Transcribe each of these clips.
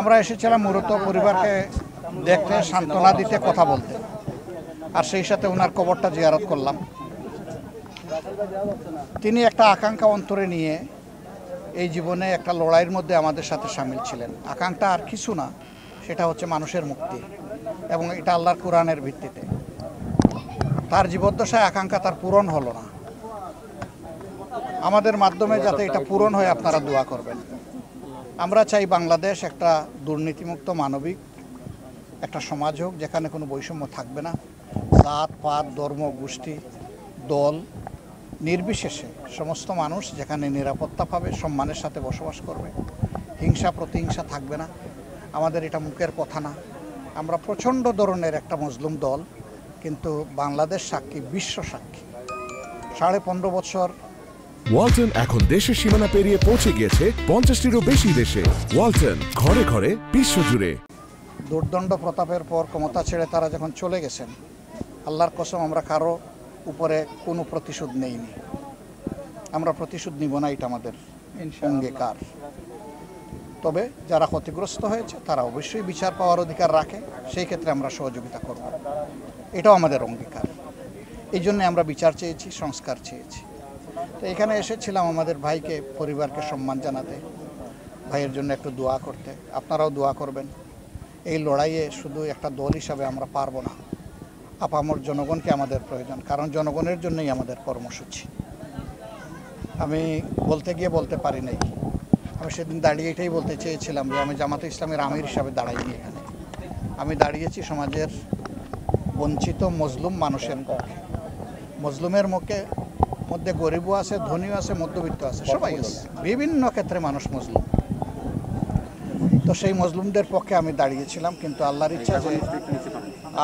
আমরা এসেছিলাম মূলত পরিবারকে দেখতে, সান্ত্বনা দিতে, কথা বলতে, আর সেই সাথে ওনার কবরটা জিয়ারত করলাম। তিনি একটা আকাঙ্ক্ষা অন্তরে নিয়ে এই জীবনে একটা লড়াইয়ের মধ্যে আমাদের সাথে সামিল ছিলেন। আকাঙ্ক্ষা আর কিছু না, সেটা হচ্ছে মানুষের মুক্তি, এবং এটা আল্লাহর কোরআনের ভিত্তিতে। তার জীবদ্দশায় আকাঙ্ক্ষা তার পূরণ হলো না। আমাদের মাধ্যমে যাতে এটা পূরণ হয় আপনারা দোয়া করবেন। আমরা চাই বাংলাদেশ একটা দুর্নীতিমুক্ত মানবিক একটা সমাজ হোক, যেখানে কোনো বৈষম্য থাকবে না। জাত পাত, ধর্ম, গোষ্ঠী, দল নির্বিশেষে সমস্ত মানুষ যেখানে নিরাপত্তা পাবে, সম্মানের সাথে বসবাস করবে, হিংসা প্রতিহিংসা থাকবে না। আমাদের এটা মুখের কথা না। আমরা প্রচণ্ড ধরনের একটা মজলুম দল, কিন্তু বাংলাদেশ সাক্ষী, বিশ্ব সাক্ষী। 15.5 বছর ওয়ালটন এখন দেশের সীমানা পেরিয়ে পৌঁছে গিয়েছে 50টিরও বেশি দেশে। ওয়ালটন, ঘরে ঘরে, বিশ্বজুড়ে। দুর্দণ্ড প্রতাপের পর ক্ষমতা ছেড়ে তারা যখন চলে গেছেন, আল্লাহর কসম আমরা কারো উপরে কোনো প্রতিশোধ নেইনি। আমরা প্রতিশোধ নিব না, এটা আমাদের অঙ্গীকার। তবে যারা ক্ষতিগ্রস্ত হয়েছে তারা অবশ্যই বিচার পাওয়ার অধিকার রাখে, সেই ক্ষেত্রে আমরা সহযোগিতা করব। এটাও আমাদের অঙ্গীকার। এই জন্য আমরা বিচার চেয়েছি, সংস্কার চেয়েছি। তো এখানে এসেছিলাম আমাদের ভাইকে, পরিবারকে সম্মান জানাতে, ভাইয়ের জন্য একটু দোয়া করতে। আপনারাও দোয়া করবেন। এই লড়াইয়ে শুধু একটা দল হিসাবে আমরা পারবো না। আপামর জনগণকে আমাদের প্রয়োজন, কারণ জনগণের জন্যই আমাদের কর্মসূচি। আমি বলতে গিয়ে বলতে পারি নাই। আমি সেদিন দাঁড়িয়ে এটাই বলতে চেয়েছিলাম যে আমি জামাতে ইসলামের আমির হিসাবে দাঁড়াইনি এখানে। আমি দাঁড়িয়েছি সমাজের বঞ্চিত মজলুম মানুষের পক্ষে। মজলুমের মধ্যে গরিবও আছে, ধনীও আছে, মধ্যবিত্ত আছে, সবাই আছে। বিভিন্ন ক্ষেত্রে মানুষ মজলুম। তো সেই মজলুমদের পক্ষে আমি দাঁড়িয়েছিলাম, কিন্তু আল্লাহর ইচ্ছা যে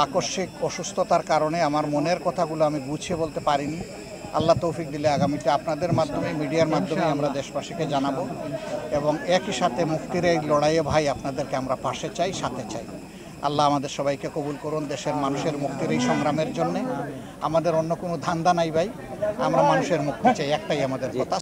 আকস্মিক অসুস্থতার কারণে আমার মনের কথাগুলো আমি গুছিয়ে বলতে পারিনি। আল্লাহ তৌফিক দিলে আগামীতে আপনাদের মাধ্যমে, মিডিয়ার মাধ্যমে আমরা দেশবাসীকে জানাবো, এবং একই সাথে মুক্তির এই লড়াইয়ে ভাই আপনাদেরকে আমরা পাশে চাই, সাথে চাই। আল্লাহ আমাদের সবাইকে কবুল করুন দেশের মানুষের মুক্তির এই সংগ্রামের জন্যে। আমাদের অন্য কোনো ধান্দা নাই ভাই, আমরা মানুষের মুক্তি চাই, একটাই আমাদের কথা।